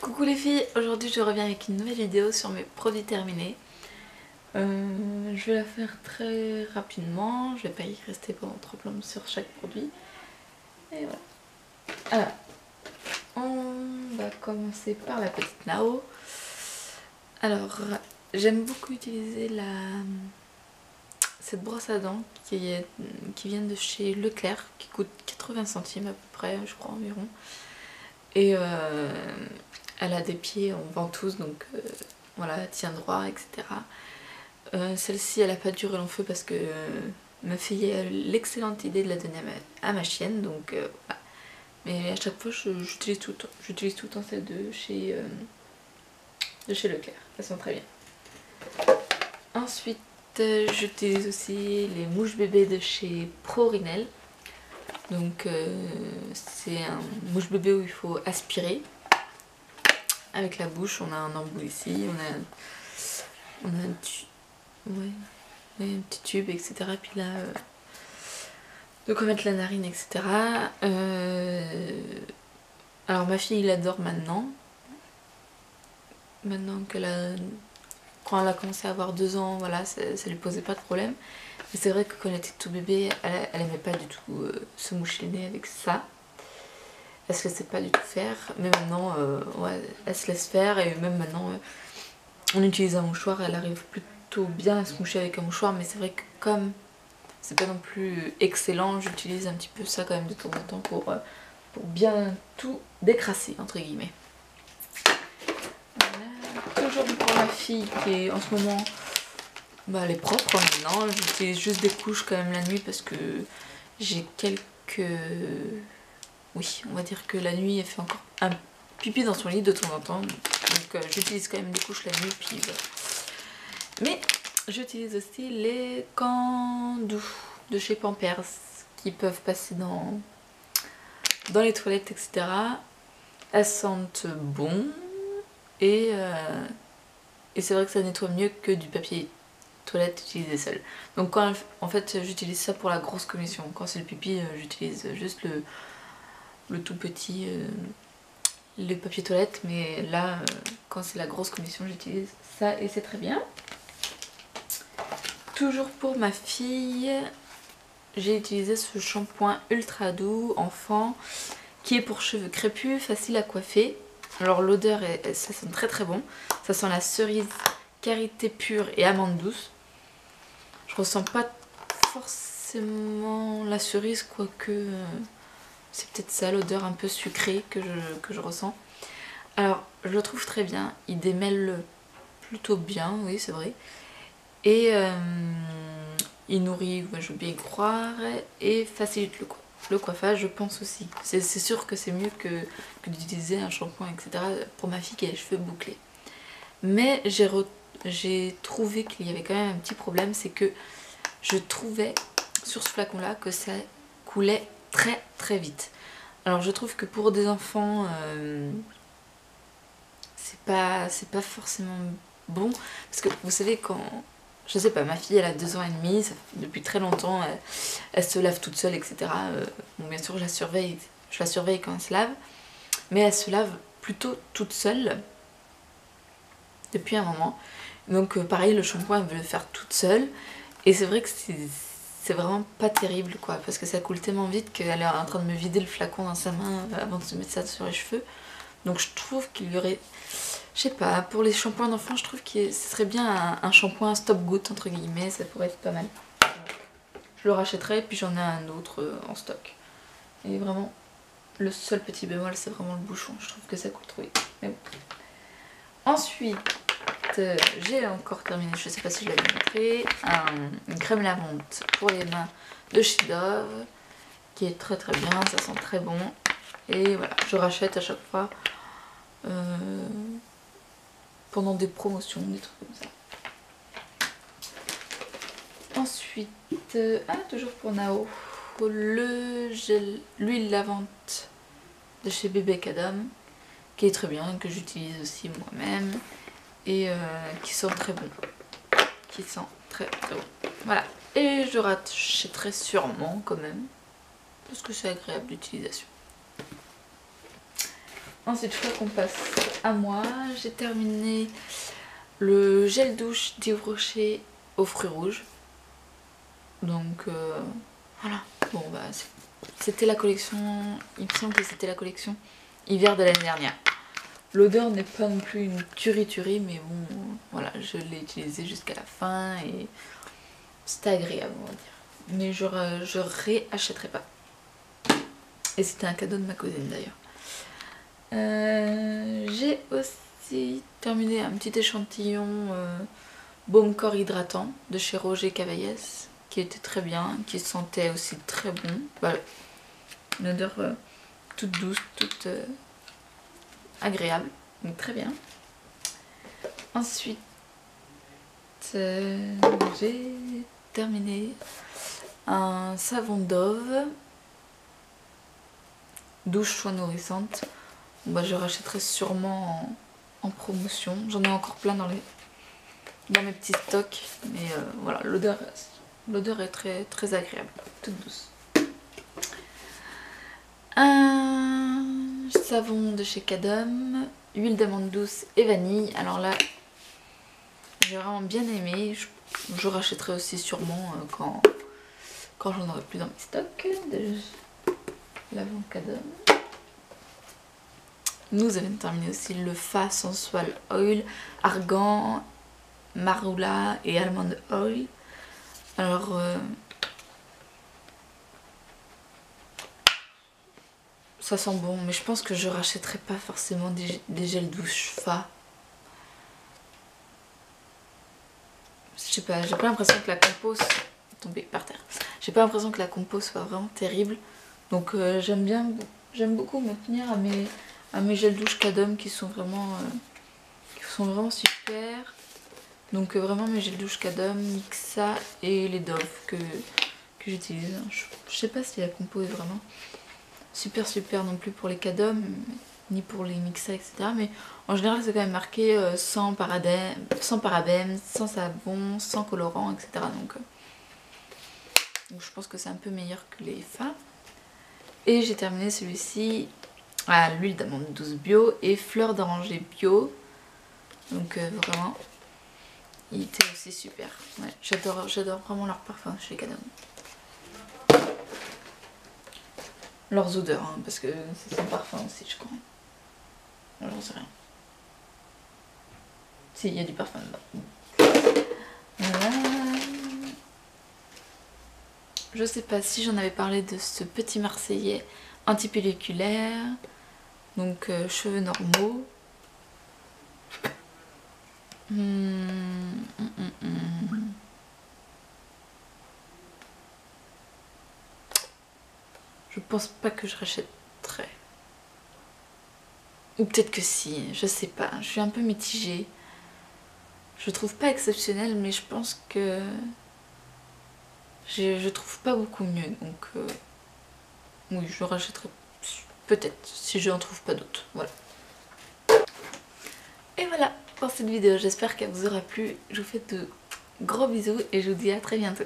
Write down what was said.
Coucou les filles, aujourd'hui je reviens avec une nouvelle vidéo sur mes produits terminés. Je vais la faire très rapidement, je vais pas y rester pendant trop longtemps sur chaque produit. Et voilà. Alors, on va commencer par la petite Nao. Alors, j'aime beaucoup utiliser cette brosse à dents qui vient de chez Leclerc, qui coûte 80 centimes à peu près, je crois environ. Et elle a des pieds en ventouse, donc voilà, elle tient droit, etc. Celle-ci, elle a pas duré long feu parce que ma fille a eu l'excellente idée de la donner à ma chienne, donc voilà. Mais à chaque fois, j'utilise tout le temps celle de chez Leclerc, elles sont très bien. Ensuite, j'utilise aussi les mouches bébés de chez Prorinel. Donc c'est un mouche bébé où il faut aspirer avec la bouche. On a un embout ici, on a un petit tube, etc. Et puis là, de quoi mettre la narine, etc. Alors ma fille l'adore maintenant. Maintenant quand elle a commencé à avoir 2 ans, voilà, ça lui posait pas de problème. Mais c'est vrai que quand elle était tout bébé, elle aimait pas du tout se moucher le nez avec ça. Elle se laissait pas du tout faire. Mais maintenant, ouais, elle se laisse faire. Et même maintenant, on utilise un mouchoir. Elle arrive plutôt bien à se moucher avec un mouchoir. Mais c'est vrai que comme c'est pas non plus excellent, j'utilise un petit peu ça quand même de temps en temps pour bien tout décrasser, entre guillemets. Voilà. Toujours pour ma fille qui est en ce moment... Bah, elle est propre maintenant, j'utilise juste des couches quand même la nuit parce que j'ai quelques... Oui, on va dire que la nuit elle fait encore un pipi dans son lit de temps en temps. Donc j'utilise quand même des couches la nuit, puis voilà. Mais j'utilise aussi les Candou de chez Pampers qui peuvent passer dans les toilettes, etc. Elles sentent bon et c'est vrai que ça nettoie mieux que du papier toilette utilisé seul. Donc quand en fait j'utilise ça pour la grosse commission. Quand c'est le pipi, j'utilise juste le tout petit le papier toilette, mais là quand c'est la grosse commission j'utilise ça et c'est très bien. Toujours pour ma fille, j'ai utilisé ce shampoing ultra doux enfant qui est pour cheveux crépus, facile à coiffer. Alors l'odeur, ça sent très très bon. Ça sent la cerise, karité pure et amande douce. Je ressens pas forcément la cerise, quoique c'est peut-être ça, l'odeur un peu sucrée que je ressens. Alors je le trouve très bien, il démêle plutôt bien, oui c'est vrai. Et il nourrit, je veux bien y croire, et facilite le coiffage, je pense aussi. C'est sûr que c'est mieux que d'utiliser un shampoing, etc. pour ma fille qui a les cheveux bouclés. Mais j'ai trouvé qu'il y avait quand même un petit problème, c'est que je trouvais sur ce flacon là que ça coulait très très vite. Alors je trouve que pour des enfants c'est pas forcément bon, parce que vous savez quand, je sais pas, ma fille elle a 2 ans et demi, depuis très longtemps elle se lave toute seule, etc. Bon bien sûr je la surveille quand elle se lave, mais elle se lave plutôt toute seule depuis un moment. Donc pareil, le shampoing elle veut le faire toute seule. Et c'est vrai que c'est vraiment pas terrible quoi, parce que ça coule tellement vite qu'elle est en train de me vider le flacon dans sa main avant de se mettre ça sur les cheveux. Donc je trouve qu'il y aurait, je sais pas, pour les shampoings d'enfants je trouve que ce serait bien un shampoing stop goutte entre guillemets, ça pourrait être pas mal. Je le rachèterai, puis j'en ai un autre en stock. Et vraiment, le seul petit bémol c'est vraiment le bouchon, je trouve que ça coule trop vite. Mais bon. Ensuite, j'ai encore terminé, je sais pas si je l'avais montré, une crème lavante pour les mains de chez Dove qui est très très bien, ça sent très bon. Et voilà, je rachète à chaque fois pendant des promotions, des trucs comme ça. Ensuite, toujours pour Nao, l'huile lavante de chez Bébé Adam qui est très bien, que j'utilise aussi moi-même. Et qui sent très bon, qui sent très très bon. Voilà, et je rachèterai sûrement quand même parce que c'est agréable d'utilisation. Ensuite, je crois qu'on passe à moi. J'ai terminé le gel douche d'Yves Rocher aux fruits rouges. Donc voilà. Bon bah c'était la collection, il me semble que c'était la collection hiver de l'année dernière. L'odeur n'est pas non plus une tuerie, mais bon, voilà, je l'ai utilisé jusqu'à la fin et c'était agréable, on va dire. Mais je réachèterai pas. Et c'était un cadeau de ma cousine d'ailleurs. J'ai aussi terminé un petit échantillon baume corps hydratant de chez Roger Cavaillès, qui était très bien, qui sentait aussi très bon. Voilà. Une odeur toute douce, toute agréable, donc très bien. Ensuite, j'ai terminé un savon Dove, douche soin nourrissante. Bah, je rachèterai sûrement en promotion. J'en ai encore plein dans mes petits stocks, mais voilà, l'odeur est très, très agréable, toute douce. Un savon de chez Cadom, huile d'amande douce et vanille. Alors là, j'ai vraiment bien aimé. Je rachèterai aussi sûrement quand j'en aurai plus dans mes stocks de lavant Cadom. Nous avons terminé aussi le Fa Sensual Oil, argan, marula et almond oil. Alors ça sent bon, mais je pense que je rachèterai pas forcément des gels douche Fa. Je sais pas, j'ai pas l'impression que la compo soit tombée par terre. J'ai pas l'impression que la compo soit vraiment terrible. Donc j'aime beaucoup me tenir à mes gels douche Cadom qui sont vraiment super. Donc vraiment mes gels douche Cadom, Mixa et les Dove que j'utilise. Je sais pas si la compo est vraiment super non plus pour les Cadom ni pour les Mixa, etc. Mais en général c'est quand même marqué sans parabènes, sans savon, sans colorant, etc. Donc je pense que c'est un peu meilleur que les Fa. Et j'ai terminé celui-ci à l'huile d'amande douce bio et fleur d'oranger bio. Donc vraiment, il était aussi super. Ouais, j'adore vraiment leur parfum chez Cadom. Leurs odeurs, hein, parce que c'est son parfum aussi, je crois. J'en sais rien. Si, il y a du parfum dedans. Voilà. Je sais pas si j'en avais parlé de ce petit Marseillais antipelliculaire. Donc cheveux normaux. Je pense pas que je rachèterais. Ou peut-être que si, je sais pas. Je suis un peu mitigée. Je trouve pas exceptionnel, mais je pense que je trouve pas beaucoup mieux. Donc oui, je rachèterai peut-être si je n'en trouve pas d'autres. Voilà. Et voilà pour cette vidéo. J'espère qu'elle vous aura plu. Je vous fais de gros bisous et je vous dis à très bientôt.